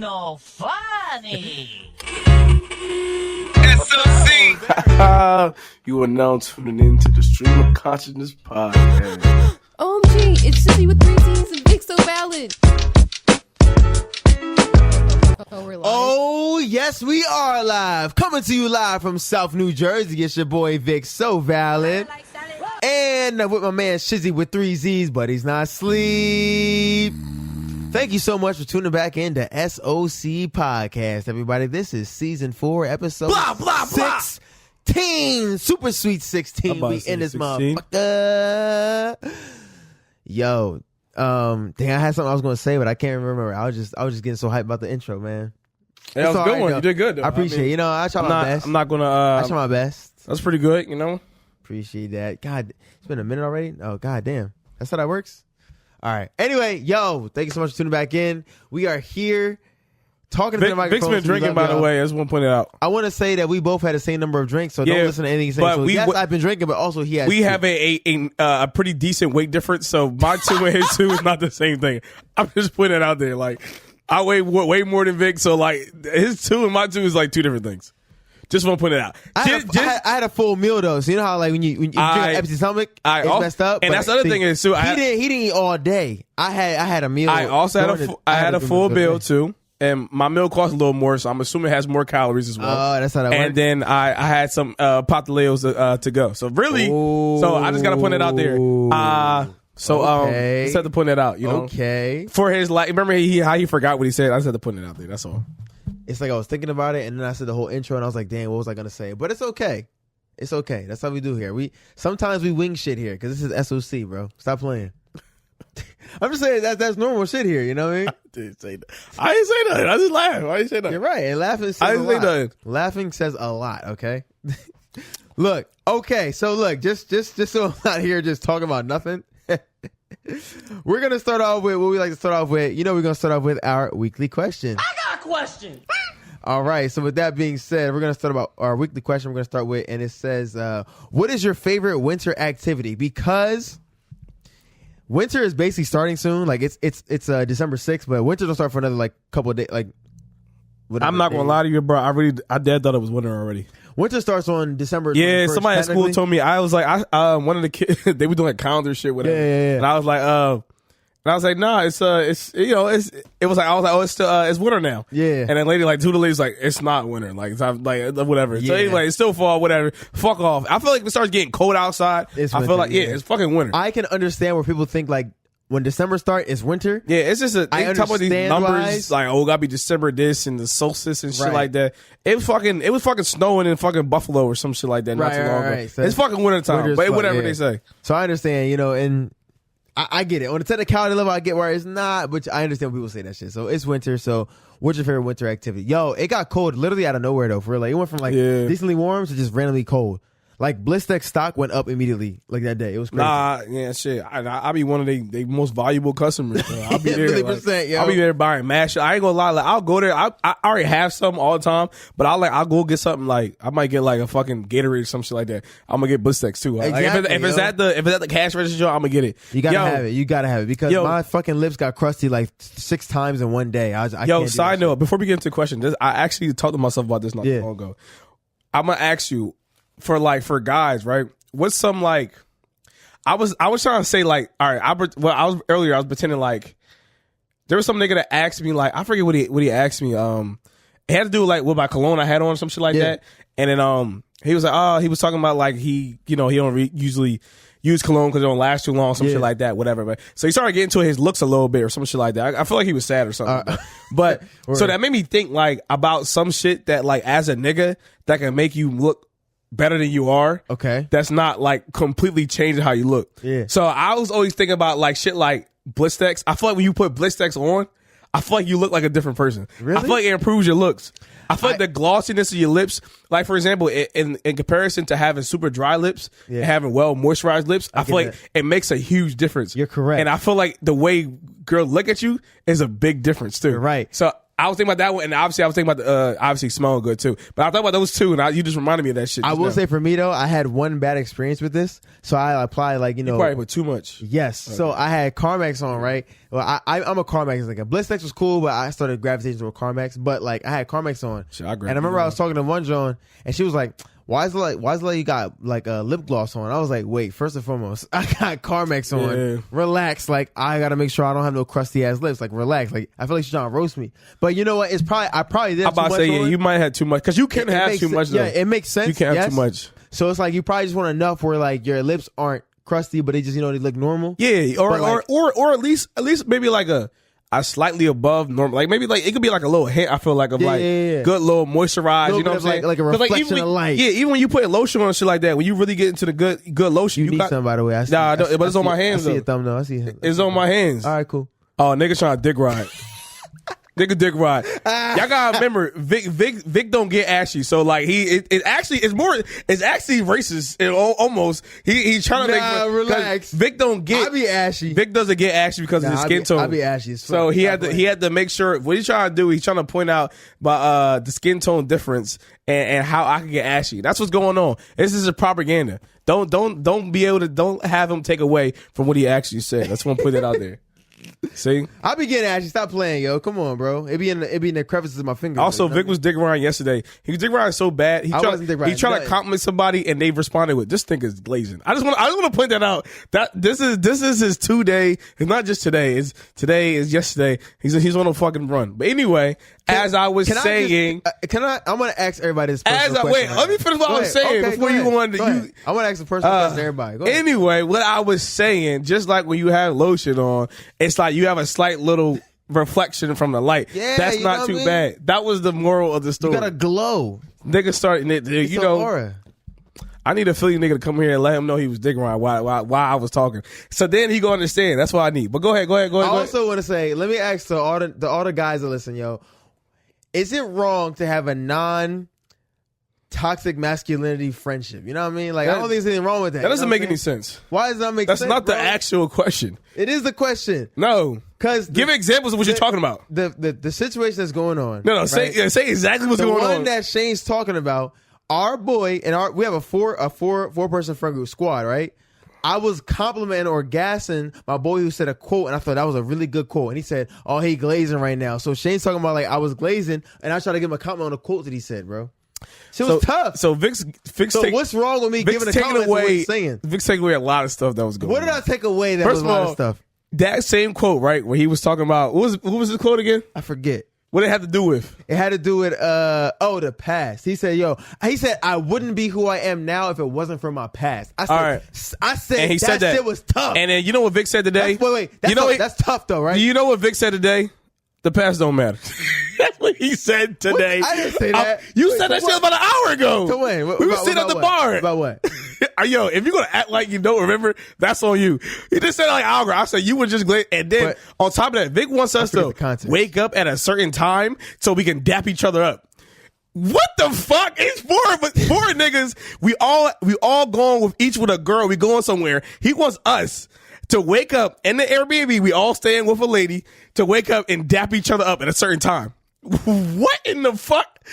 no funny. SOC. You are now tuning in to the Stream of Consciousness podcast. OMG, it's Shizzy with 3 T's and Vic So Valid. Oh, we're live. Oh, yes, we are live. Coming to you live from South New Jersey. It's your boy Vic So Valid. And with my man Shizzy with 3 Z's, but he's not asleep. Thank you so much for tuning back in to SOC Podcast, everybody. This is season 4, episode 16. Super sweet 16. We in this 16? motherfucker. Yo, dang, I had something I was going to say, but I can't remember. I was just getting so hyped about the intro, man. That was a good one. You did good, though. I appreciate it. I try my best. I'm not going to... I try my best. That's pretty good, you know? Appreciate that. God, it's been a minute already. Oh, god damn. That's how that works? All right. Anyway, yo, thank you so much for tuning back in. We are here talking to the microphone. Vic's been drinking, by the way. I just want to point it out. I want to say that we both had the same number of drinks, so don't listen to anything he's saying. So yes, I've been drinking, but also he has We have a pretty decent weight difference, so my 2 and his 2 is not the same thing. I'm just putting it out there. Like, I weigh way more than Vic, so like his 2 and my 2 is like 2 different things. Just want to put it out. I had a full meal though, so you know how like when you drink an empty stomach, it's messed up. And that's the other thing is too. He didn't eat all day. I had a meal. I also had a full meal too, and my meal costs a little more, so I'm assuming it has more calories as well. Oh, that's how that works. And then I had some patelos to go. So really, so I just gotta put it out there. Just had to put it out. You know, okay. For his remember how he forgot what he said. I just had to put it out there. That's all. It's like I was thinking about it, and then I said the whole intro, and I was like, "Damn, what was I gonna say?" But it's okay. It's okay. That's how we do here. Sometimes we wing shit here because this is SOC, bro. Stop playing. I'm just saying that's normal shit here. You know what I mean? I didn't say that. I didn't say that. I just laughed. I didn't say that. You're right. And laughing says I didn't say that. Laughing says a lot. Okay. Look. Okay. So look. Just so I'm not here just talking about nothing. We're gonna start off with what we like to start off with. You know, we're gonna start off with our weekly question. I got a question. All right. So with that being said, we're gonna start about our weekly question. We're gonna start with, and it says, "What is your favorite winter activity?" Because winter is basically starting soon. Like it's December 6th, but winter will start for another like couple of days. Like I'm not gonna lie to you, bro. I dad thought it was winter already. Winter starts on December 21st. Yeah, somebody at school told me. I was like, one of the kids they were doing like calendar shit, whatever. Yeah. And I was like, nah, it's it's winter now. Yeah. And then later, like 2 days, like it's not winter, like it's not, like whatever. Yeah. So anyway, it's still fall, whatever. Fuck off. I feel like if it starts getting cold outside, I feel like it's fucking winter. I can understand where people think like when December starts, it's winter. Yeah, it's just they talk about these numbers wise. like, oh, gotta be December this and the solstice and shit Right. like that. It was fucking snowing in fucking Buffalo or some shit like that not too long ago. Right. So it's fucking winter time, but whatever they say. So I understand, and I get it. On the technicality level, I get where it's not, but I understand when people say that shit. So it's winter. So what's your favorite winter activity? Yo, it got cold literally out of nowhere though. For real, like it went from like decently warm to just randomly cold. Like Blistex stock went up immediately, like that day. It was crazy. Nah, yeah, shit. I'll be one of they most valuable customers. Bro. I'll be there. yo. I'll be there buying mash. I ain't gonna lie. Like I'll go there. I already have something all the time, but I'll go get something like I might get like a fucking Gatorade or some shit like that. I'm gonna get Blistex too. Exactly, like if it's at the cash register, I'm gonna get it. You gotta have it. You gotta have it because my fucking lips got crusty like 6 times in one day. I can't side note, before we get into the question, I actually talked to myself about this not too long ago. I'm gonna ask you. For guys, right? What's some like? I was trying to say like, all right. I was pretending like there was some nigga that asked me like I forget what he asked me. It had to do like with my cologne I had on or some shit like that. And then he was like, he was talking about like he don't usually use cologne because it don't last too long, some shit like that, whatever. But so he started getting to his looks a little bit or some shit like that. I feel like he was sad or something. But so that made me think like about some shit that like as a nigga that can make you look better than you are. Okay. That's not like completely changing how you look. Yeah. So I was always thinking about like shit like Blistex. I feel like when you put Blistex on, I feel like you look like a different person. Really? I feel like it improves your looks. I feel like the glossiness of your lips, like for example, in comparison to having super dry lips and having well moisturized lips, I feel like it makes a huge difference. You're correct. And I feel like the way girls look at you is a big difference too. You're right. So I was thinking about that one, and obviously I was thinking about the obviously smelling good too. But I thought about those two, and you just reminded me of that shit. I will say for me though, I had one bad experience with this, so I applied like you probably put too much. Yes, okay. So I had Carmex on, right? Well, I'm a Carmex nigga. Blistex was cool, but I started gravitating toward Carmex. But like I had Carmex on, shit, and I remember I was talking to one Joan, and she was like, Why is it like you got like a lip gloss on? I was like, wait, first and foremost, I got Carmex on. Yeah. Relax. Like, I got to make sure I don't have no crusty ass lips. Like, relax. Like, I feel like she's trying to roast me. But you know what? I probably did. I'm about to say, yeah, you might have too much. Because you can have too much, though. Yeah, it makes sense. You can't have too much. So it's like you probably just want enough where like your lips aren't crusty, but they just, they look normal. Yeah. Or at least maybe like a slightly above normal, like maybe like it could be like a little hint. I feel like of good little moisturize. You know what I'm saying? Like a reflection of light. Yeah, even when you put lotion on and shit like that, when you really get into the good lotion, you need some, by the way. But it's on my hands. I see a thumbnail. I see it. It's on my hands. All right, cool. Oh, nigga trying to dick ride. Nigga dick ride. Y'all gotta remember, Vic don't get ashy. So like it's actually racist. It almost he's trying to make relax. Vic don't get. I be ashy. Vic doesn't get ashy because of his skin tone. I be ashy. So he had to make sure what he's trying to do. He's trying to point out about the skin tone difference and how I can get ashy. That's what's going on. This is a propaganda. Don't have him take away from what he actually said. That's want to put it out there. See, I be getting ashy. Stop playing, yo. Come on, bro. It be in the crevices of my fingers. Also, Vic was dick riding yesterday. He was dick riding so bad. He tried to compliment somebody, and they responded with, "This thing is glazing." I just want to point that out. That this is his 2 day. It's not just today. It's today. It's yesterday. He's on a fucking run. But anyway, I'm gonna ask everybody this question. Wait, let me finish what I was saying before you go on. I'm gonna ask the personal question to everybody. Go ahead. Anyway, what I was saying, just like when you have lotion on, it's like you have a slight little reflection from the light. Yeah, that's not too bad. That was the moral of the story. You gotta glow. Nigga starting it. You know. Aura. I need a Philly nigga to come here and let him know he was dick riding while I was talking. So then he gonna understand. That's what I need. But go ahead. I also want to say, let me ask all the guys that listen, yo. Is it wrong to have a non-toxic masculinity friendship? You know what I mean? Like, I don't think there's anything wrong with that. That doesn't make any sense. Why does that make sense? That's not the actual question. It is the question. No. Because give examples of what you're talking about. The situation that's going on. No, right? say exactly what's going on. The one that Shane's talking about, our boy, and we have a four person friend group squad, right? I was complimenting or gassing my boy who said a quote, and I thought that was a really good quote. And he said, "Oh, he glazing right now." So Shane's talking about like I was glazing, and I tried to give him a comment on the quote that he said, bro. It was tough. So Vic's what's wrong with me giving a comment away? What he's saying? Vic's taking away a lot of stuff that was going on. What did I take away that was a lot of stuff? That same quote, right, where he was talking about what was his quote again? I forget. What did it have to do with? It had to do with the past. He said, I wouldn't be who I am now if it wasn't for my past. I said and he said that shit was tough. And then you know what Vic said today? That's tough though, right? Do you know what Vic said today? The past don't matter. That's what he said today. What? I didn't say that. You said that shit about an hour ago. To when? We were sitting at the bar. About what? Yo, if you're going to act like you don't remember, that's on you. He just said it like an hour ago. I said you were just glad. And then on top of that, Vic wants us to wake up at a certain time so we can dap each other up. What the fuck? It's four niggas. We all going with each with a girl. We going somewhere. He wants us to wake up in the Airbnb. We all staying with a lady to wake up and dap each other up at a certain time. What in the fuck?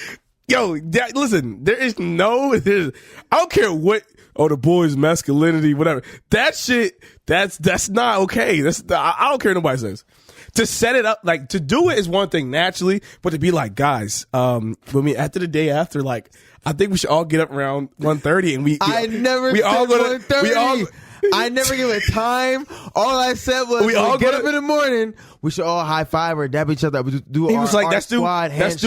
Yo, listen, I don't care what, the boys' masculinity, whatever. That shit, that's not okay. I don't care what nobody says. To set it up, like, to do it is one thing naturally, but to be like, guys, after the day after, like, I think we should all get up around 1:30 and I never said 1:30. I never give a time. All I said was, we all get up in the morning. We should all high five or dab each other up. Let's do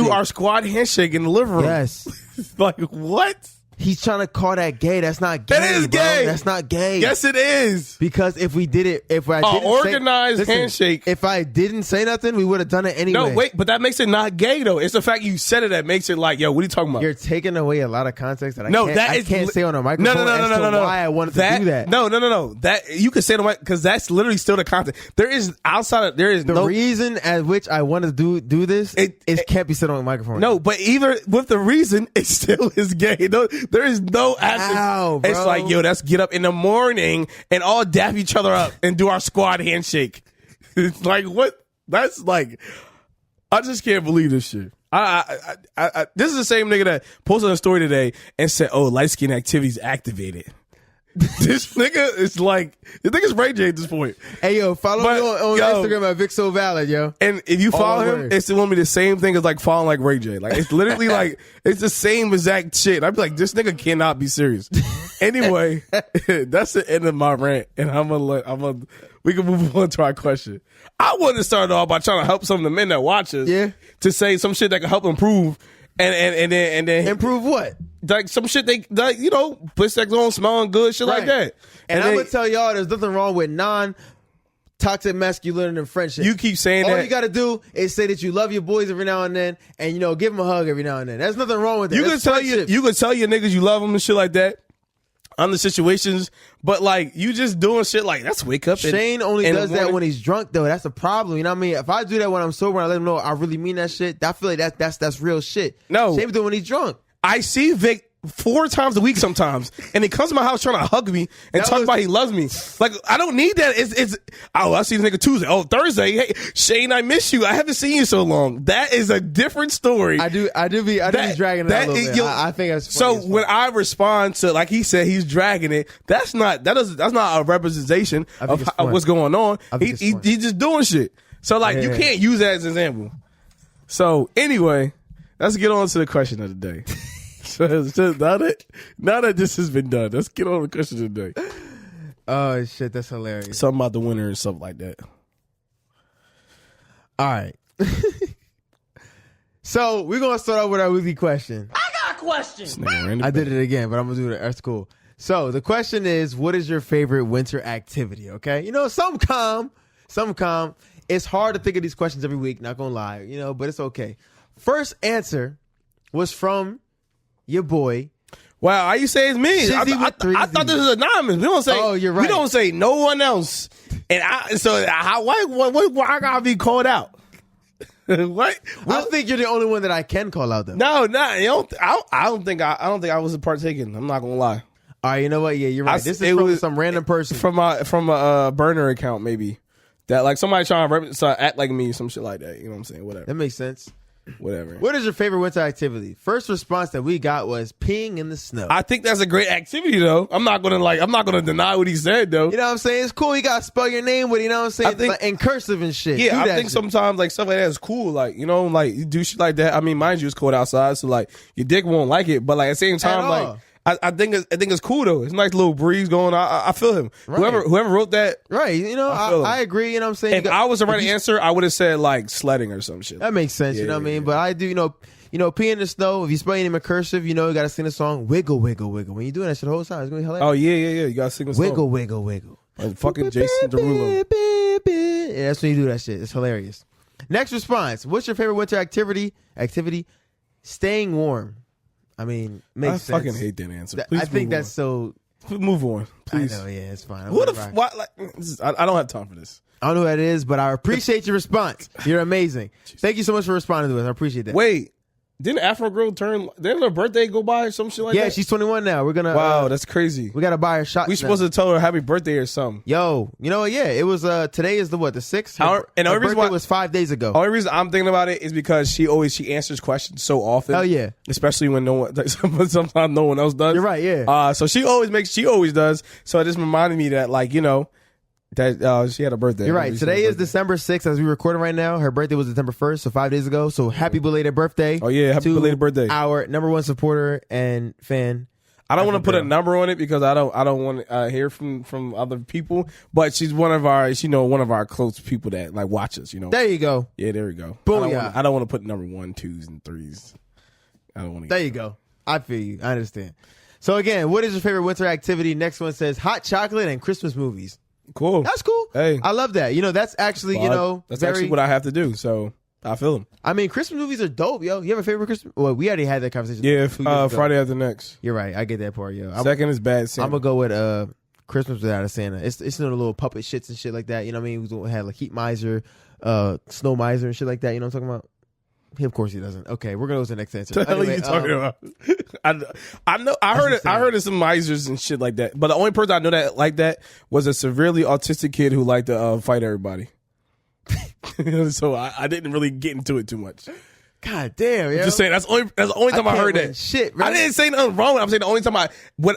our squad handshake in the living room. Yes. Like, what? He's trying to call that gay. That's not gay. That is gay. Bro. That's not gay. Yes, it is. Because if we did it, organized handshake. If I didn't say nothing, we would have done it anyway. No, wait, but that makes it not gay though. It's the fact you said it that makes it like, yo, what are you talking about? You're taking away a lot of context that I can't say on a microphone. No. Why I wanted to do that? No. That you can say it on mic because that's literally still the content. There is the reason at which I want to do this. It can't be said on a microphone. No, but either with the reason, it still is gay. No, there is no. Ow, bro. It's like, yo, let's get up in the morning and all dap each other up and do our squad handshake. It's like, what? That's like, I just can't believe this shit. This is the same nigga that posted a story today and said, "Oh, light skin activities activated." This nigga is like, this nigga's Ray J at this point. Hey, yo, follow me on Instagram at Vic So Valid, yo. And if you follow him, it's going to be the same thing as like following like Ray J. Like, it's literally like, it's the same exact shit. I'd be like, this nigga cannot be serious. Anyway, that's the end of my rant. And we can move on to our question. I wanted to start off by trying to help some of the men that watch us. Yeah. To say some shit that can help improve. And then improve what? Like some shit they you know, put sex on, smelling good, shit like that. And I'm gonna tell y'all, there's nothing wrong with non-toxic masculinity and friendship. You keep saying that. All you gotta do is say that you love your boys every now and then, and you know, give them a hug every now and then. There's nothing wrong with that. You can tell your niggas you love them and shit like that. Under situations, but like you just doing shit like that's wake up. Shane only does that when he's drunk, though. That's the problem. You know what I mean? If I do that when I'm sober, and I let him know I really mean that shit. I feel like that's real shit. No, Shane do it when he's drunk. I see Vic 4 times a week sometimes, and he comes to my house trying to hug me and talk about he loves me. Like I don't need that. It's I see this nigga Tuesday. Oh, Thursday. Hey, Shane, I miss you. I haven't seen you so long. That is a different story. I do be dragging that a little bit. I think that's funny. So when I respond to like he said he's dragging it, that's not a representation of what's going on. He's just doing shit. So like you can't use that as an example. So anyway, let's get on to the question of the day. So now that this has been done, let's get on the question of the day. Oh shit, that's hilarious. Something about the winner and stuff like that. All right. So we're gonna start off with our weekly question. I got a question. I did it again, but I'm gonna do it. That's cool. So the question is, what is your favorite winter activity? Okay, you know, some calm. It's hard to think of these questions every week. Not gonna lie, you know, but it's okay. First answer was from your boy. Wow, how you say it's me? I thought this was anonymous. We don't say. Oh, you're right. We don't say no one else. And why I gotta be called out? What? I think you're the only one that I can call out though. No, I don't think I was partaking. I'm not gonna lie. All right, you know what? Yeah, you're right. This is from some random person from a burner account, maybe that like somebody trying to act like me, some shit like that. You know what I'm saying? Whatever. That makes sense. Whatever. What is your favorite winter activity? First response that we got was peeing in the snow. I think that's a great activity though. I'm not gonna deny what he said though. You know what I'm saying? It's cool. You gotta spell your name with it, you know what I'm saying? I think, like, in cursive and shit. Yeah, I think sometimes like stuff like that is cool. Like, you know, like you do shit like that. I mean, mind you, it's cold outside, so like your dick won't like it, but like at the same time, like I think it's cool though. It's a nice little breeze going. I feel him. Right. Whoever wrote that, right? You know, I agree. You know what I'm saying? If I was the right answer, I would have said like sledding or some shit. That makes sense. You know what I mean? But I do, you know, pee in the snow. If you spell your name in cursive, you know, you got to sing the song "Wiggle, Wiggle, Wiggle." When you doing that shit the whole time, it's gonna be hilarious. Oh yeah. You got to sing the song "Wiggle, Wiggle, Wiggle." And fucking Jason Derulo. Yeah, that's when you do that shit. It's hilarious. Next response: what's your favorite winter activity? Staying warm. I mean, makes sense. I fucking hate that answer. Please I think that's so. Move on, please. I know, yeah, it's fine. I don't have time for this. I don't know who that is, but I appreciate your response. You're amazing. Thank you so much for responding to us. I appreciate that. Wait, didn't Afro Girl didn't her birthday go by or some shit like that? Yeah, she's 21 now. We're gonna. Wow, that's crazy. We gotta buy her shots. We supposed to tell her happy birthday or something. Yo, you know what? Yeah, it was. Today is the 6th. And her birthday was 5 days ago. The only reason I'm thinking about it is because she answers questions so often. Hell yeah, especially when no one, sometimes no one else does. You're right. Yeah. So she always does. So it just reminded me that, like, you know, that she had a birthday. You're right. Today is December 6th as we recording right now. Her birthday was December 1st, so 5 days ago. So happy belated birthday. Oh yeah, happy belated birthday. Our number one supporter and fan. I don't want to put a number on it because I don't want to hear from other people. But she's one of our close people that like watch us. You know. There you go. Yeah, there we go. Boom. I don't want to put number 1, 2s, and 3s. I don't want to. There you go. I feel you. I understand. So again, what is your favorite winter activity? Next one says hot chocolate and Christmas movies. Cool. That's cool. Hey, I love that. You know, that's actually, that's actually what I have to do. So I feel them. I mean, Christmas movies are dope, yo. You have a favorite Christmas? Well, we already had that conversation. Yeah, Friday After Next. You're right. I get that part, yo. Second is Bad Santa. I'm gonna go with Christmas Without a Santa. It's the little puppet shits and shit like that. You know what I mean? We had like Heat Miser, Snow Miser and shit like that. You know what I'm talking about? Of course he doesn't. Okay, we're gonna go to the next answer. What the hell are you talking about? I know. I heard of some misers and shit like that. But the only person I know that like that was a severely autistic kid who liked to fight everybody. So I didn't really get into it too much. God damn, yo. Just saying that's the only time I heard that. Shit, right? I didn't say nothing wrong. I'm saying the only time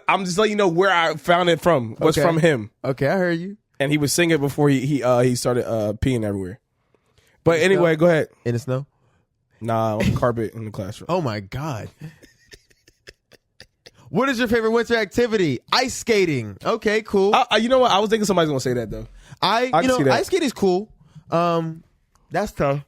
I'm just letting you know where I found it from was from him. Okay, I heard you. And he was singing before he started peeing everywhere. But anyway, go ahead. In the snow? Nah, on the carpet in the classroom. Oh my God. What is your favorite winter activity? Ice skating. Okay, cool. You know what? I was thinking somebody's gonna say that though. I can see that. Ice skating is cool. That's tough.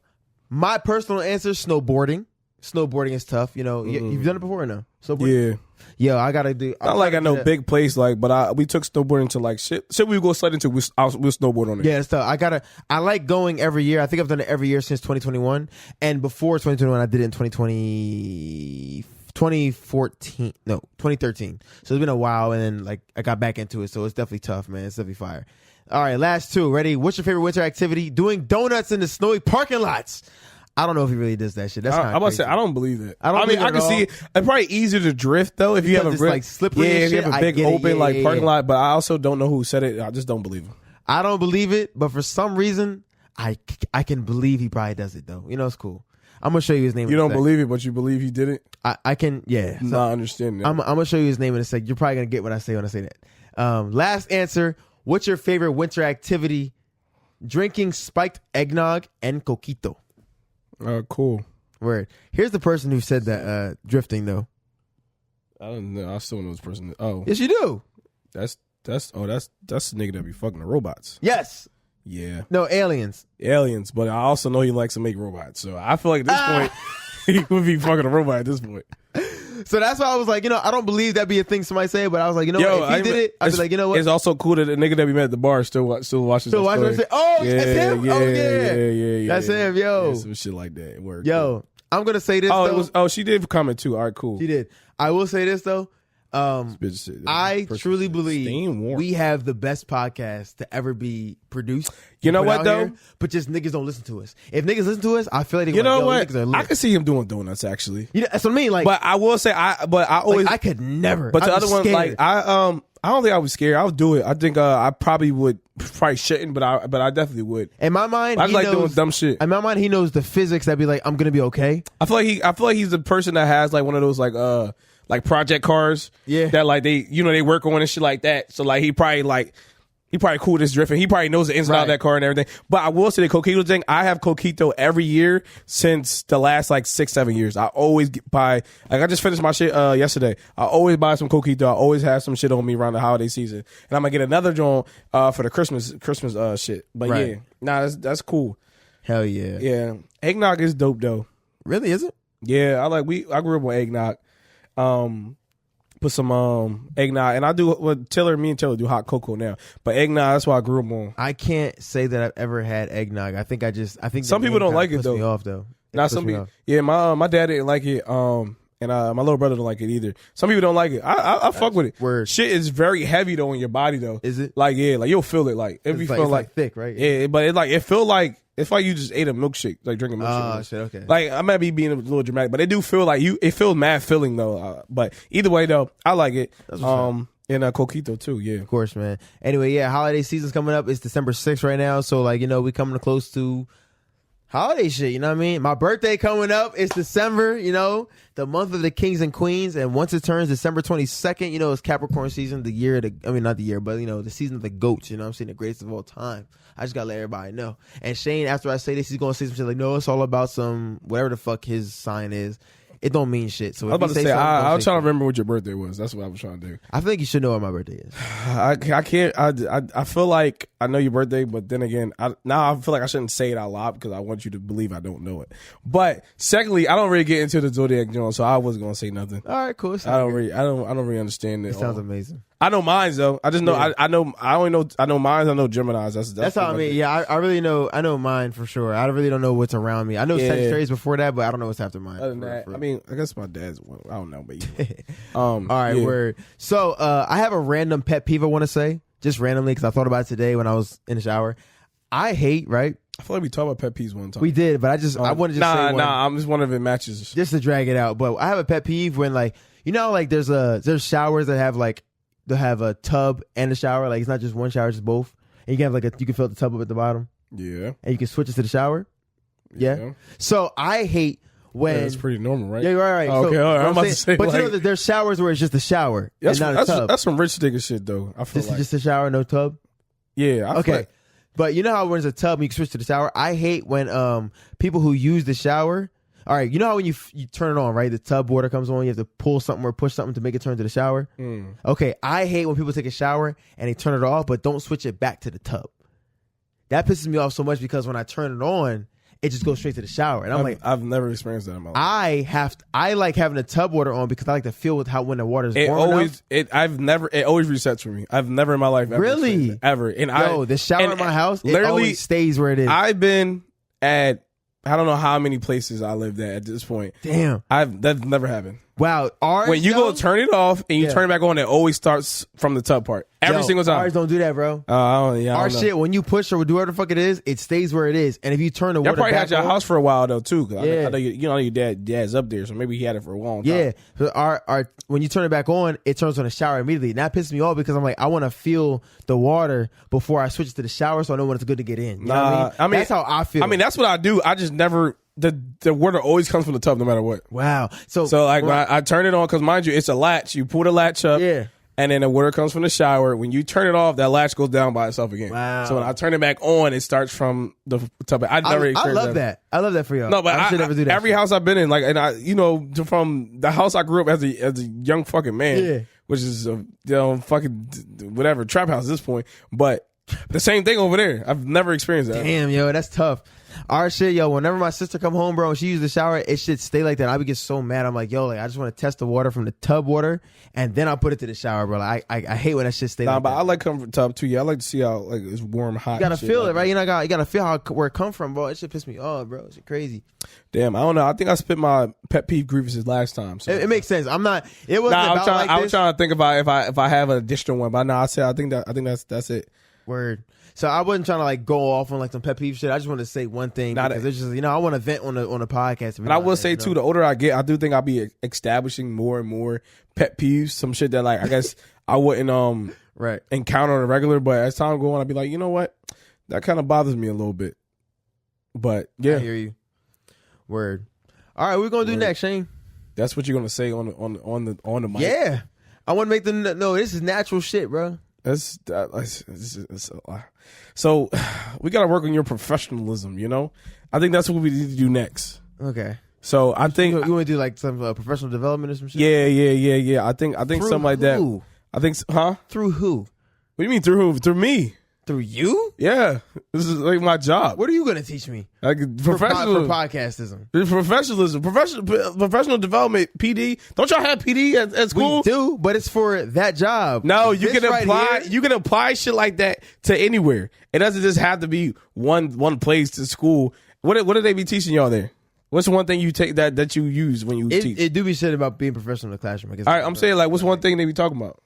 My personal answer: snowboarding. Snowboarding is tough. You know, you've done it before or no? Snowboarding? Yeah. Yo, I gotta do. Not like I know big place, but we took snowboarding to like shit. Shit, we go sledding to. We'll snowboard on it. Yeah, it's tough. I like going every year. I think I've done it every year since 2021, and before 2021, I did it in 2013. So it's been a while, and then like I got back into it. So it's definitely tough, man. It's definitely fire. All right, last two. Ready? What's your favorite winter activity? Doing donuts in the snowy parking lots. I don't know if he really does that shit. That's I'm about to say I don't believe it. I can see it. It's probably easier to drift though if you have a like slippery. Yeah, if you shit, have a big open parking lot. But I also don't know who said it. I just don't believe him. I don't believe it, but for some reason, I can believe he probably does it though. You know, it's cool. I'm gonna show you his name. You don't believe it, but you believe he did it. I can. Yeah, so not understanding. I'm gonna show you his name in a sec. You're probably gonna get what I say when I say that. Last answer. What's your favorite winter activity? Drinking spiked eggnog and coquito. Cool. Word. Here's the person who said that drifting though. I don't know. I still know this person. Oh, yes, you do. That's the nigga that be fucking the robots. Yes. Yeah. No, aliens. But I also know he likes to make robots. So I feel like at this point he would be fucking a robot at this point. So that's why I was like, I don't believe that'd be a thing somebody say, but I was like, what? If he did it, I'd be like, you know what? It's also cool that the nigga that we met at the bar still watches. Still watches. Oh, yeah, that's him. Yeah. That's him, yo. Yeah, some shit like that. It worked. Yo, I'm gonna say this. Though. She did comment too. All right, cool. She did. I will say this though. I truly believe we have the best podcast to ever be produced. You know what though? Here, but just niggas don't listen to us. If niggas listen to us, I feel like they you know what? Niggas are lit. I could see him doing donuts actually. That's what I mean. Like, but I will say I always I could never. But the other one, like I don't think I was scared. I would do it. I think I probably shouldn't, but I definitely would. In my mind, I just like doing dumb shit. In my mind, he knows the physics that be like, I'm gonna be okay. I feel like he's the person that has like one of those like project cars. Yeah. That like they work on and shit like that. So like he probably cool with this drifting. He probably knows the inside of that car and everything. But I will say the coquito thing, I have coquito every year since the last like 6-7 years. I always buy, like I just finished my shit yesterday. I always buy some coquito. I always have some shit on me around the holiday season. And I'm gonna get another joint for the Christmas shit. But yeah, that's cool. Hell yeah. Yeah. Eggnog is dope though. Really, is it? Yeah, I grew up on eggnog. Put some eggnog, and I do me and Taylor do hot cocoa now. But eggnog, that's why I grew up on. I can't say that I've ever had eggnog. I think some people don't like it though. Me off though. Not some people. Yeah, my dad didn't like it. And my little brother don't like it either. Some people don't like it. I fuck with it. Word. Shit is very heavy though in your body though. Is it? Like you'll feel it. Like if you feel like thick, right? Yeah, but it feel like. It's like you just ate a milkshake, like drinking a milkshake. Oh, shit, okay. Like, I might be being a little dramatic, but it do feel like it feels mad filling though. But either way though, I like it. And coquito too, yeah. Of course, man. Anyway, yeah, holiday season's coming up. It's December 6th right now. So like, we coming close to holiday shit, you know what I mean? My birthday coming up. It's December, the month of the kings and queens. And once it turns December 22nd, it's Capricorn season, not the year, but the season of the goats, I'm saying the greatest of all time. I just gotta let everybody know. And Shane, after I say this, he's gonna say some shit like, no, it's all about some whatever the fuck his sign is. It don't mean shit. So I was about to say, I was trying to remember what your birthday was. That's what I was trying to do. I think you should know what my birthday is. I can't. I feel like I know your birthday, but then again, now I feel like I shouldn't say it out loud because I want you to believe I don't know it. But secondly, I don't really get into the zodiac joint, so I wasn't gonna say nothing. All right, cool. I don't really understand it. It sounds amazing. I know mines though. I just know I know mines. I know Geminis. That's how I mean. Yeah, I really know. I know mine for sure. I really don't know what's around me. I know Sagittarius before that, but I don't know what's after mine. Other than that, I mean, I guess my dad's one. I don't know, but all right, word. So I have a random pet peeve I want to say, just randomly because I thought about it today when I was in the shower. I hate, right? I feel like we talked about pet peeves one time. We did, but I want to just say one. I'm just wondering if it matches. Just to drag it out, but I have a pet peeve when like there's showers that have like. They'll have a tub and a shower. Like, it's not just one shower, it's just both. And you can have you can fill the tub up at the bottom. Yeah. And you can switch it to the shower. Yeah. So I hate when that's pretty normal, right? Yeah, right. Oh, okay, So, all right. I'm about to say, but like, you know that there's showers where it's just a shower and not a tub. That's some rich nigga shit, though. I feel This is just a shower, no tub. Yeah. Okay. But you know how when there's a tub and you can switch to the shower? I hate when people who use the shower. All right, you know how when you turn it on, right? The tub water comes on, you have to pull something or push something to make it turn to the shower. Okay, I hate when people take a shower and they turn it off, but don't switch it back to the tub. That pisses me off so much because when I turn it on, it just goes straight to the shower, and I've never experienced that in my life. I like having the tub water on because I like to feel with how when the water's warm enough. It always resets for me. I've never in my life ever really ever. And the shower in my house literally it always stays where it is. I've been at I don't know how many places I lived at this point. Damn, that's never happened. Wow, when you go turn it off and you turn it back on, it always starts from the tub part every single time. Ours don't do that, bro. Our shit, when you push or do whatever the fuck it is, it stays where it is. And if you turn the water probably back had your on, house for a while though too. Yeah. I know your dad's up there, so maybe he had it for a long time. Yeah, so our when you turn it back on, it turns on the shower immediately. And that pisses me off because I'm like, I want to feel the water before I switch it to the shower, so I know when it's good to get in. You know what I mean, that's how I feel. I mean, that's what I do. I just never. The water always comes from the tub no matter what. Wow. So like when I turn it on, because mind you, it's a latch. You pull the latch up. Yeah. And then the water comes from the shower. When you turn it off, that latch goes down by itself again. Wow. So when I turn it back on, it starts from the tub. I love that. I love that for y'all. No, but I should never do that. Every house I've been in, like, and from the house I grew up as a young fucking man, which is a fucking whatever trap house at this point. But the same thing over there. I've never experienced that. Damn, yo, that's tough. Our shit, yo, whenever my sister come home, bro, and she use the shower, it should stay like that. I would get so mad. I'm like, yo, like I just want to test the water from the tub water, and then I'll put it to the shower, bro. Like, I hate when that shit stay like but that. I like coming from tub too. Yeah, I like to see how like it's warm, hot. You gotta feel like it, right? You gotta feel where it come from, bro. It should piss me off, bro. It's crazy. Damn, I don't know. I think I spit my pet peeve grievances last time. So it makes sense. I'm not. It wasn't about like this. I was trying to think about if I have an additional one, but no, I think that's it. Word. So I wasn't trying to like go off on like some pet peeve shit. I just want to say one thing because it's just I want to vent on the podcast. And I will say too, the older I get, I do think I'll be establishing more and more pet peeves. Some shit that like I guess I wouldn't encounter on a regular, but as time go on, I'll be like, you know what, that kind of bothers me a little bit. But yeah, I hear you. Word. All right, we're gonna do next, Shane. That's what you're gonna say on the mic. Yeah, I want to make them know this is natural shit, bro. So we got to work on your professionalism, I think that's what we need to do next. Okay. So I think you want to do like some professional development or some shit? Yeah. I think through something like who? that. I think Through who? What do you mean through who? Through me. Through you? Yeah. This is like my job. What are you going to teach me? Like for podcastism. Professionalism. Professional development. PD. Don't y'all have PD at school? We do, but it's for that job. No, you can apply. Here, you can apply shit like that to anywhere. It doesn't just have to be one place to school. What do they be teaching y'all there? What's one thing you take that you use when you teach? It do be shit about being professional in the classroom. All right, I'm saying like, what's one thing they be talking about?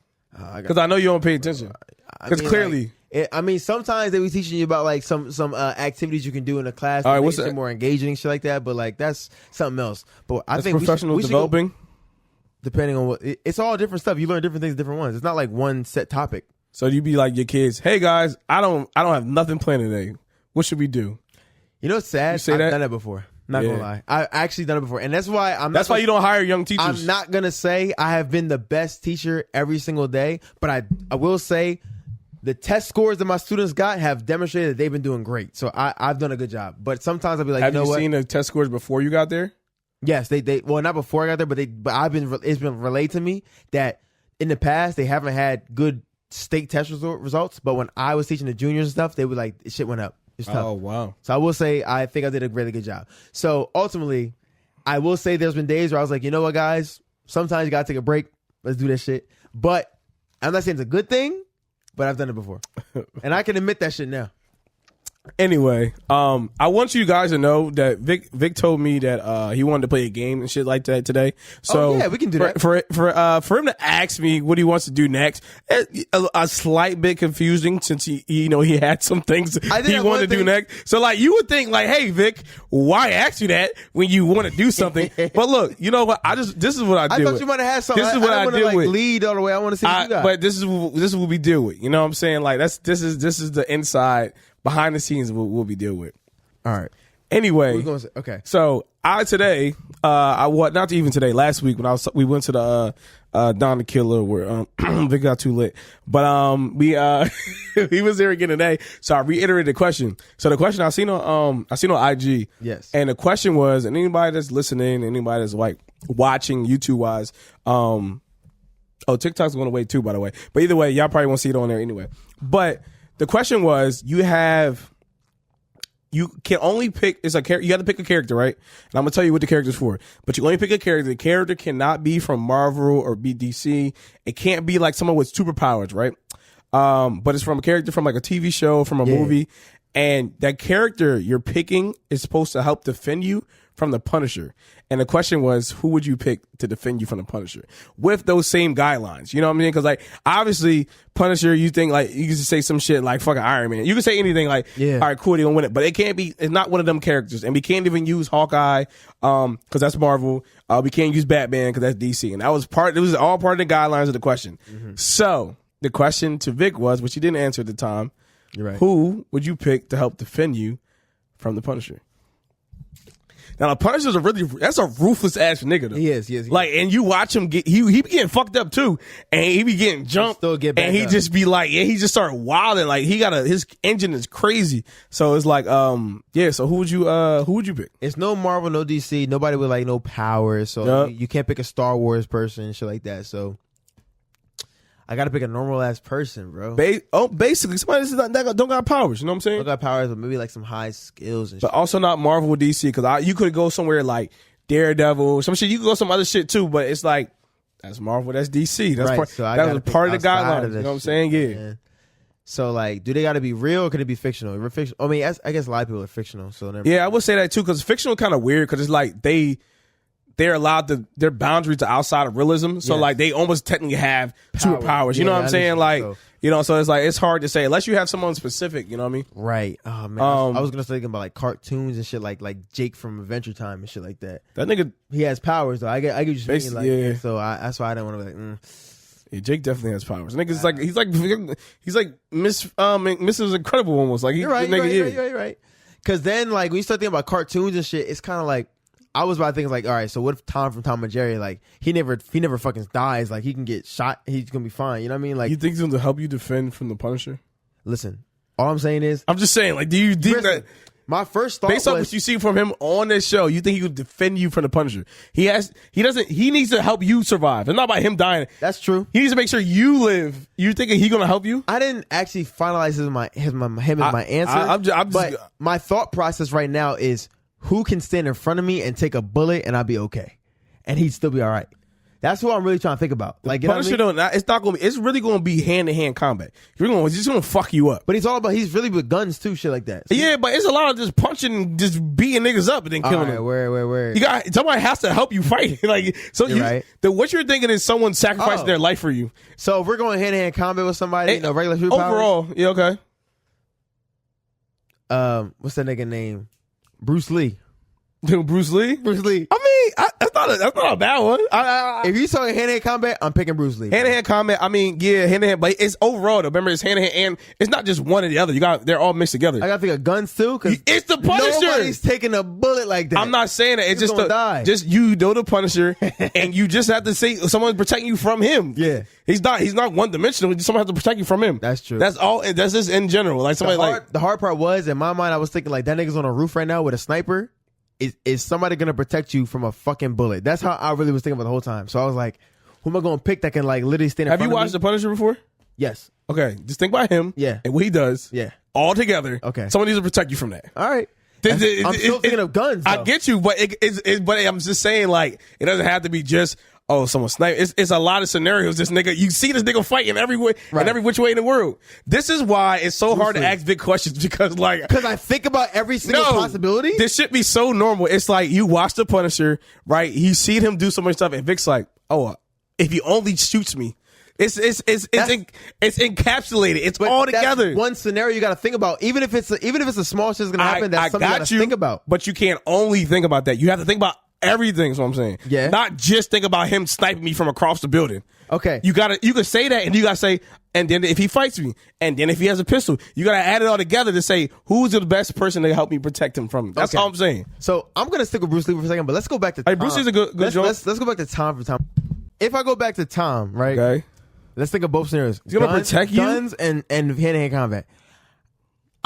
Because I know you don't pay attention. Because clearly. Sometimes they be teaching you about like some activities you can do in a class. All right, what's more engaging and shit like that? But like that's something else. But I think professional developing. Depending on what, it's all different stuff. You learn different things, different ones. It's not like one set topic. So you be like your kids, hey guys, I don't have nothing planned today. What should we do? You know what's sad? You say I've that? done it before. Not gonna lie, I actually done it before, and that's why That's why you don't hire young teachers. I'm not gonna say I have been the best teacher every single day, but I will say the test scores that my students got have demonstrated that they've been doing great. So I've done a good job. But sometimes I'll be like, have you know what? seen the test scores before you got there? Yes, they well, not before I got there, but it's been relayed to me that in the past they haven't had good state test results. But when I was teaching the juniors and stuff, they were like, shit went up. It's tough. Oh, wow. So I will say I think I did a really good job. So ultimately, I will say there's been days where I was like, you know what, guys? Sometimes you got to take a break. Let's do that shit. But I'm not saying it's a good thing, but I've done it before. And I can admit that shit now. Anyway, I want you guys to know that Vic told me that he wanted to play a game and shit like that today. So yeah, we can do that. For him to ask me what he wants to do next, a slight bit confusing since he had some things he wanted to do next. So like you would think like, hey Vic, why ask you that when you want to do something? But look, you know what? This is what I do. I thought you might have had something. This is what I deal with. Lead all the way. I want to see what you got. But this is what we deal with. You know what I'm saying? Like this is the inside behind the scenes will be dealt with. All right. Anyway, We're gonna say, okay. so today, not even today, last week when we went to the Don the Killer where they got too lit, but we he was there again today, so I reiterated the question. So the question I seen on IG, yes, and the question was, and anybody that's listening, anybody that's like watching YouTube wise, TikTok's going away too, by the way, but either way, y'all probably won't see it on there anyway. But the question was, you can only pick, you got to pick a character, right? And I'm going to tell you what the character's for. But you only pick a character. The character cannot be from Marvel or BDC. It can't be like someone with superpowers, right? But it's from a character from like a TV show, from a movie. And that character you're picking is supposed to help defend you from the Punisher. And the question was, who would you pick to defend you from the Punisher with those same guidelines? You know what I mean? Because like obviously Punisher, you think like you can say some shit like fucking Iron Man. You can say anything like, all right, cool, they gonna win it, but it can't be. It's not one of them characters, and we can't even use Hawkeye because that's Marvel. We can't use Batman because that's DC, and that was part. It was all part of the guidelines of the question. Mm-hmm. So the question to Vic was, which he didn't answer at the time. You're right. Who would you pick to help defend you from the Punisher? Now the Punisher's that's a ruthless ass nigga though. He is. Like, and you watch him he be getting fucked up too, and he be getting jumped, still get back and he up. just be like, he just start wilding, like his engine is crazy. So it's like, So who would you pick? It's no Marvel, no DC, nobody with like no powers, so you can't pick a Star Wars person and shit like that. So I gotta pick a normal ass person, bro. Basically somebody that don't got powers. You know what I'm saying? Don't got powers, but maybe like some high skills and shit. But also not Marvel or DC, because you could go somewhere like Daredevil, some shit. You could go some other shit too, but it's like that's Marvel, that's DC. That's right. that was part of the guidelines. You know what I'm saying? Yeah. Man. So like, do they got to be real or can it be fictional? I mean, I guess a lot of people are fictional. So I would say that too, because fictional kind of weird, because it's like they're allowed their boundaries are outside of realism. So like they almost technically have superpowers. You know what I'm saying? Like, so it's like, it's hard to say unless you have someone specific, you know what I mean? Right. Oh man. I was going to think about like cartoons and shit like Jake from Adventure Time and shit like that. That nigga, he has powers though. I get you just mean like, yeah. So that's why I don't want to be like, Yeah, Jake definitely has powers. Nigga's like he's like Mrs. Incredible almost. Like you're right. Because then like when you start thinking about cartoons and shit, it's kind of like, I was about to think like, all right, so what if Tom from Tom and Jerry, like he never fucking dies, like he can get shot, he's gonna be fine. You know what I mean? Like, you think he's gonna help you defend from the Punisher? Listen, all I'm saying is, I'm just saying, like, do you think that my first thought based on what you see from him on this show, you think he would defend you from the Punisher? He needs to help you survive. It's not about him dying. That's true. He needs to make sure you live. You thinking he gonna help you? I didn't actually finalize him as my answer. I'm just, but my thought process right now is, who can stand in front of me and take a bullet and I'll be okay, and he'd still be all right. That's what I'm really trying to think about. Like, Punisher, you know what I mean? It's not gonna be. It's really gonna be hand to hand combat. It's just gonna fuck you up. But he's really with guns too, shit like that. So yeah, but it's a lot of just punching, just beating niggas up and then killing them. Where? You got somebody has to help you fight. Like, so right. What you're thinking is someone sacrificing their life for you. So if we're going hand to hand combat with somebody, regular superpowers. Overall, yeah, okay. What's that nigga name? Bruce Lee. Bruce Lee? Bruce Lee. I mean, that's not a bad one. If you talking hand-to-hand combat, I'm picking Bruce Lee. Hand-to-hand combat, I mean, yeah, hand-to-hand, but it's overall though. Remember, it's hand-to-hand, and it's not just one or the other. They're all mixed together. I got to think of guns too, because it's the Punisher. Nobody's taking a bullet like that. I'm not saying that. It's just die. You know the Punisher, and you just have to say someone's protecting you from him. Yeah, he's not one dimensional. Someone has to protect you from him. That's true. That's all. That's just in general. Like somebody the hard part was, in my mind, I was thinking like, that nigga's on a roof right now with a sniper. Is somebody gonna protect you from a fucking bullet? That's how I really was thinking about the whole time. So I was like, who am I gonna pick that can like literally stand in front of me? Have you watched The Punisher before? Yes. Okay, just think about him. Yeah. And what he does. Yeah. All together. Okay. Someone needs to protect you from that. All right. I'm still thinking of guns, though. I get you, but but I'm just saying, like, it doesn't have to be just, someone snipe. It's a lot of scenarios. This nigga, you see this nigga fighting every way, in every which way in the world. This is why it's so hard to ask big questions, because I think about every single possibility. This should be so normal. It's like you watch The Punisher, right? You see him do so much stuff, and Vic's like, if he only shoots me. It's encapsulated. It's all together. That's one scenario you got to think about. Even if it's a small shit's gonna happen, that's something you got to think about. But you can't only think about that. You have to think about everything. Is what I'm saying. Yeah. Not just think about him sniping me from across the building. Okay. You could say that, and you gotta say, and then if he fights me, and then if he has a pistol, you gotta add it all together to say who's the best person to help me protect him from. That's all I'm saying. So I'm gonna stick with Bruce Lee for a second, but let's go back to Tom. Hey, Bruce Lee's a good joint. Let's go back to Tom for Tom. If I go back to Tom, right? Okay. Let's think of both scenarios. He's gonna protect you? Guns and hand-to-hand combat.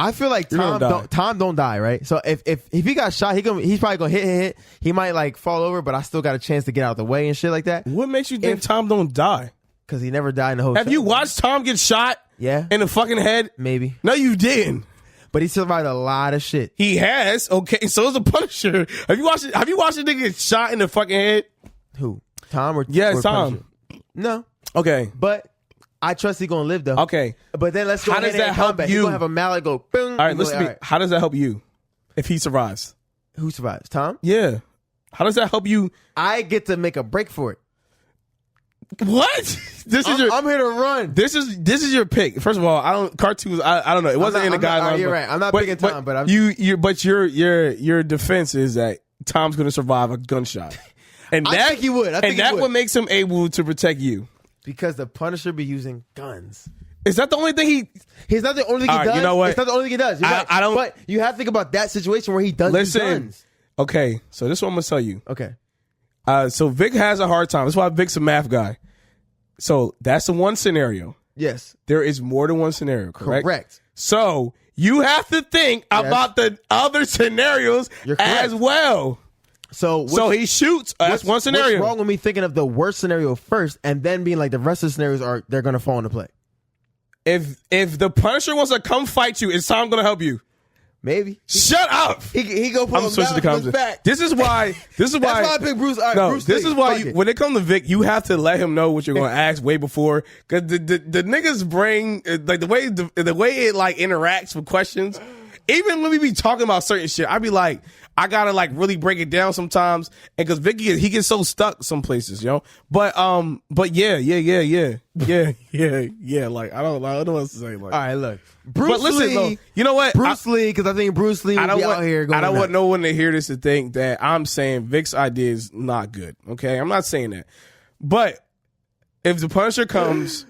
I feel like Tom don't die, right? So if he got shot, he's probably gonna hit. He might like fall over, but I still got a chance to get out of the way and shit like that. What makes you think Tom don't die? Because he never died in the whole. Have you watched Tom get shot? Yeah. In the fucking head? Maybe. No, you didn't. But he survived a lot of shit. He has. Okay, so is the Punisher. Have you watched a nigga get shot in the fucking head? Who? Tom or Yes, or Tom. Punisher? No. Okay. But I trust he's gonna live though. Okay. But then let's go. How does that help combat. you? He's gonna have a mallet go. Boom, All right, listen to me. all right. How does that help you if he survives? Who survives? Tom. Yeah. How does that help you? I get to make a break for it. What? I'm here to run. This is your pick. First of all, I don't know. It wasn't in the guidelines. You're right. I'm not picking Tom, but I'm your defense is that Tom's going to survive a gunshot, and I think he would. I think and that he would. what makes him able to protect you. Because the Punisher be using guns. Is that the only thing He's not the only thing he does. You know what? It's not the only thing he does. You're right. I don't. But you have to think about that situation where he does use guns. Okay, so this is what I'm gonna tell you. Okay. So Vic has a hard time. That's why Vic's a math guy. So that's the one scenario. Yes. There is more than one scenario, correct? Correct. So you have to think about the other scenarios as well. So he shoots. That's one scenario. What's wrong with me thinking of the worst scenario first and then being like the rest of the scenarios they're gonna fall into play? If the Punisher wants to come fight you, is Tom gonna help you? Maybe. Shut up. He go put I'm him switching the down on his conversation. back. This is why. That's why I picked Bruce. All right, No, Bruce this Lee. is why Fuck it. when it comes to Vic, you have to let him know what you're going to ask way before, because the nigga's brain, like the way it like interacts with questions. Even when we be talking about certain shit, I be like, I gotta like really break it down sometimes, and because Vicky he gets so stuck some places, you know. But yeah. Like I don't know what to say. Like, all right, look, Bruce but listen, Lee. though, you know what, Bruce Lee, because I think Bruce Lee would be out here going. I don't want nuts. no one to hear this to think that I'm saying Vic's idea is not good. Okay, I'm not saying that, but if the Punisher comes,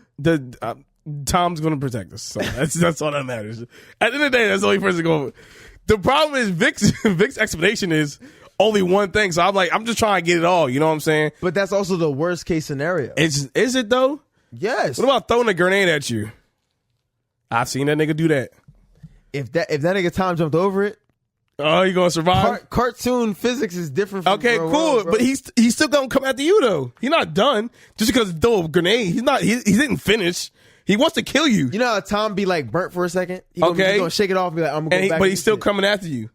Tom's going to protect us. So that's all that matters. At the end of the day, that's the only person going. The problem is Vic's explanation is only one thing. So I'm just trying to get it all. You know what I'm saying? But that's also the worst case scenario. Is it though? Yes. What about throwing a grenade at you? I've seen that nigga do that. If that nigga Tom jumped over it, oh, you gonna survive? Cartoon physics is different from okay, real cool. world, bro. But he's still gonna come after you though. He's not done just because he threw a grenade. He's not. He didn't finish. He wants to kill you. You know how Tom be like burnt for a second? He's gonna shake it off and be like, I'm gonna go back. But he's still coming after you.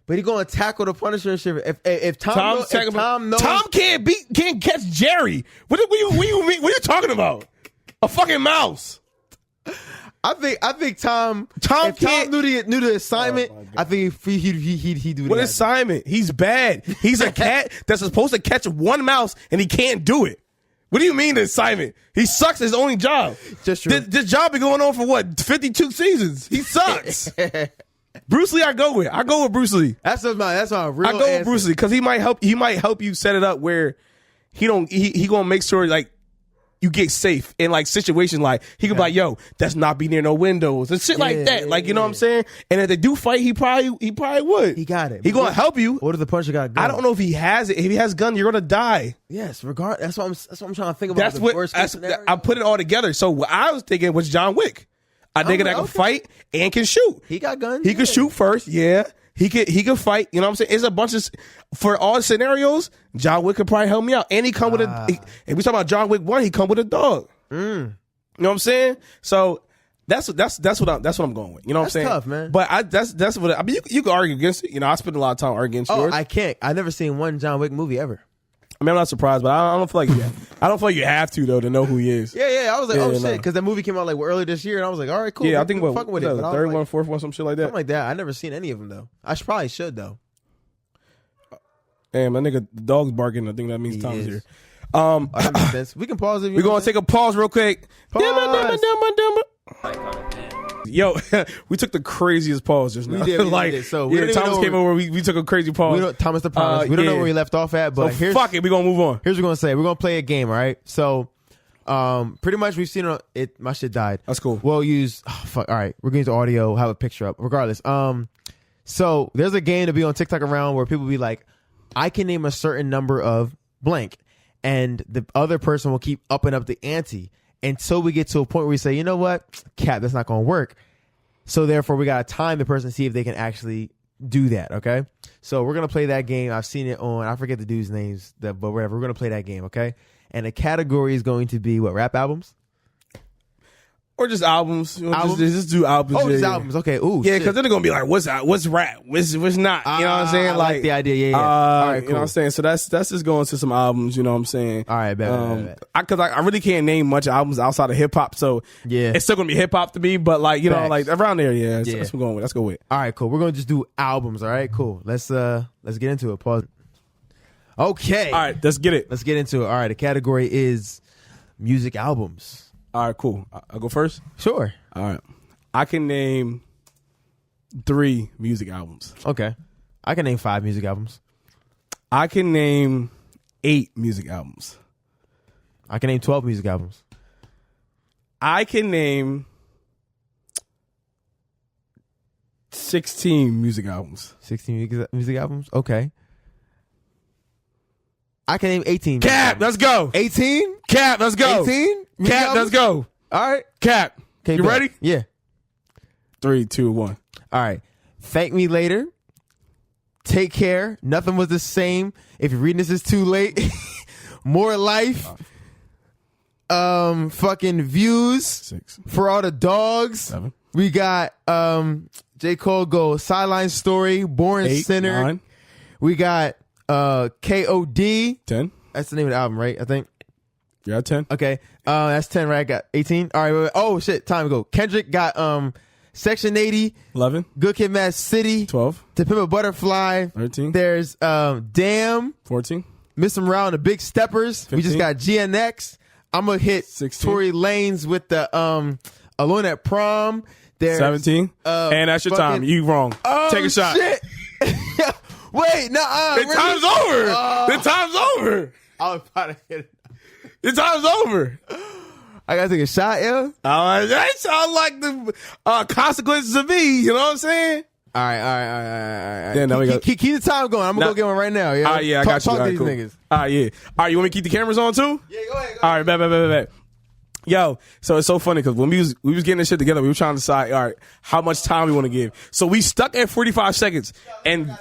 But he's gonna tackle the Punisher and shit. If Tom knows, Tom can't catch Jerry. What do you mean? What are you talking about? A fucking mouse. I think Tom knew the assignment, I think he'd do that. What assignment? He's bad. He's a cat that's supposed to catch one mouse and he can't do it. What do you mean the assignment? He sucks at his only job. Just true. This job been going on for what, 52 seasons? He sucks. Bruce Lee, I go with Bruce Lee. That's my real I go answer. with Bruce Lee because he might help you set it up where he gonna make sure like you get safe in like situations like he could be like, yo, that's not be near no windows and shit like that. Like, you know what I'm saying? And if they do fight, he probably would. He got it. He gonna help you. What if the Punisher got a gun? I don't know if he has it. If he has a gun, you're gonna die. Yes, that's what I'm trying to think about. Worst case scenario. I put it all together. So what I was thinking was John Wick. A nigga that can fight and can shoot. He got guns. He can shoot first, yeah. He could fight. You know what I'm saying? It's a bunch of for all scenarios. John Wick could probably help me out, and he come with if we talk about John Wick 1, he come with a dog. You know what I'm saying? So that's what I'm going with. You know what I'm saying? Tough, man. But that's what I mean. You can argue against it. You know, I spend a lot of time arguing against yours. I can't. I've never seen one John Wick movie ever. I mean, I'm not surprised, but I don't feel like you have to though to know who he is. Yeah. I was like, shit, no. because that movie came out like early this year, and I was like, all right, cool. Yeah, I think what fucking with it. The third one, fourth one, some shit like that. Something like that. I never seen any of them though. I probably should though. Damn, that nigga, the dog's barking. I think that means Tom's here. That makes sense. We can pause if you. We're gonna take a pause real quick. Pause. Iconic man. Yo, we took the craziest pause just now. We did. Like, we did. So we don't even Thomas know came over. We took a crazy pause. Thomas the Promise. We don't know where we left off at, but so fuck it. We're going to move on. Here's what we're going to say. We're going to play a game, all right? So, pretty much we've seen it. My shit died. That's cool. We'll use, all right, we're going to use audio, have a picture up. Regardless. So there's a game to be on TikTok around where people be like, I can name a certain number of blank, and the other person will keep upping up the ante until we get to a point where we say, you know what, Cap, that's not going to work. So therefore, we got to time the person to see if they can actually do that, okay? So we're going to play that game. I've seen it on, I forget the dude's names, but whatever. We're going to play that game, okay? And the category is going to be, what, rap albums? Or just albums. You know, just do albums. Oh, just albums. Okay. Ooh. Yeah, because then they're gonna be like, what's rap? What's not? You know what I'm saying? I like the idea. Yeah. All right. Cool. You know what I'm saying? So that's just going to some albums. You know what I'm saying? All right. Bet. Because I really can't name much albums outside of hip hop. So yeah, it's still gonna be hip hop to me. But like you know, like around there, yeah. That's what we're going with. Let's go with. All right. Cool. We're gonna just do albums. All right. Cool. Let's get into it. Pause. Okay. All right. Let's get it. Let's get into it. All right. The category is music albums. All right, cool. I'll go first? Sure. All right. I can name 3 music albums. Okay. I can name 5 music albums. I can name 8 music albums. I can name 12 music albums. I can name 16 music albums. 16 music albums? Okay. I can name 18. Cap, let's go. 18? Cap, let's go. 18? Cap, let's go. All right. Cap, Okay, you ready? Yeah. 3, 2, 1. All right. Thank Me Later. Take Care. Nothing Was the Same. If you're reading this, it's too late. More Life. Fucking Views. 6. For All the Dogs. 7. We got J. Cole go Sideline Story. Born 8, Sinner. 9. We got KOD. 10. That's the name of the album, right? I think. Yeah, 10. Okay. That's 10, right? I got 18. All right. Wait. Oh shit. Time to go. Kendrick got Section 80. 11. Good Kid, Mad City. 12. To Pimp a Butterfly. 13. There's Damn. 14. Miss Them Round, the Big Steppers. 15. We just got GNX. I'm gonna hit 16. Tory Lanez with the Alone at Prom. There's 17. And that's your time. You wrong. Oh, Take a shot. Shit. Wait, no. The time's over. The time's over. I was about to hit it. The time's over. I gotta take a shot, yeah? That sounds like the consequences of me. You know what I'm saying? All right. Yeah, now we go. Keep the time going. I'm gonna go get one right now. Yeah. Yeah, I got you. Talk All to right, these cool. niggas. Yeah. All right, you want me to keep the cameras on too? Yeah, go ahead. All right, bet. Yo, so it's so funny because when we was getting this shit together, we were trying to decide, all right, how much time we want to give. So we stuck at 45 seconds, and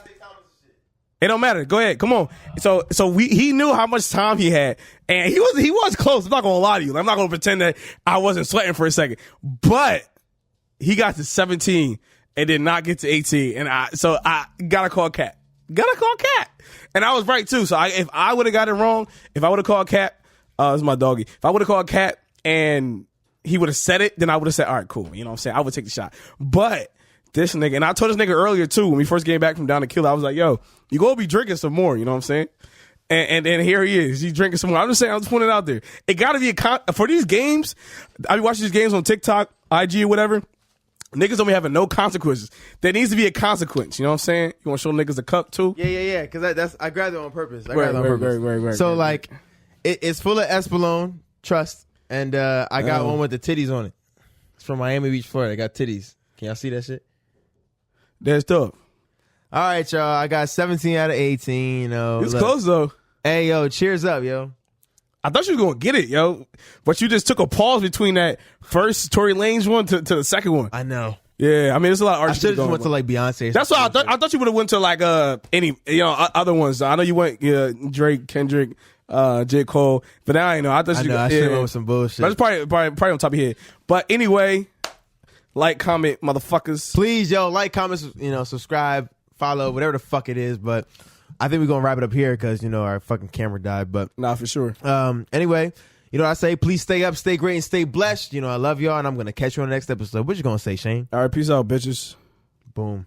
it don't matter. Go ahead, come on. So he knew how much time he had, and he was close. I'm not gonna lie to you. I'm not gonna pretend that I wasn't sweating for a second, but he got to 17 and did not get to 18, and I gotta call Cat. And I was right too. So if I would have got it wrong, if I would have called Cat, this is my doggy. If I would have called Cat and he would have said it, then I would have said, all right, cool. You know what I'm saying? I would take the shot. But this nigga, and I told this nigga earlier too, when we first came back from Down to Kill, I was like, yo, you gonna be drinking some more, you know what I'm saying? And here he is. He's drinking some more. I'm just saying, I'm just putting it out there. It gotta be for these games, I be watching these games on TikTok, IG or whatever. Niggas don't be having no consequences. There needs to be a consequence. You know what I'm saying? You want to show niggas a cup too? Yeah. Because I grabbed it on purpose. Right. So like, it's full of Espolón, trust, and I got one with the titties on it. It's from Miami Beach, Florida. I got titties. Can y'all see that shit? That's tough. All right, y'all. I got 17 out of 18. You know, it's close though. Hey, yo, cheers up, yo. I thought you was gonna get it, yo, but you just took a pause between that first Tory Lanez one to the second one. I know. Yeah, I mean, there's a lot of artists. I should have just went to like Beyonce. That's why I thought you would have went to like any other ones. I know you went Drake, Kendrick, J. Cole, but I ain't know. I thought I should have went with some bullshit. That's probably on top of your head. But anyway, like, comment, motherfuckers. Please, yo, like, comment, subscribe, follow, whatever the fuck it is. But I think we're gonna wrap it up here because our fucking camera died. But nah, for sure. Anyway, what I say? Please stay up, stay great, and stay blessed. I love y'all, and I'm gonna catch you on the next episode. What you gonna say, Shane? All right, peace out, bitches. Boom.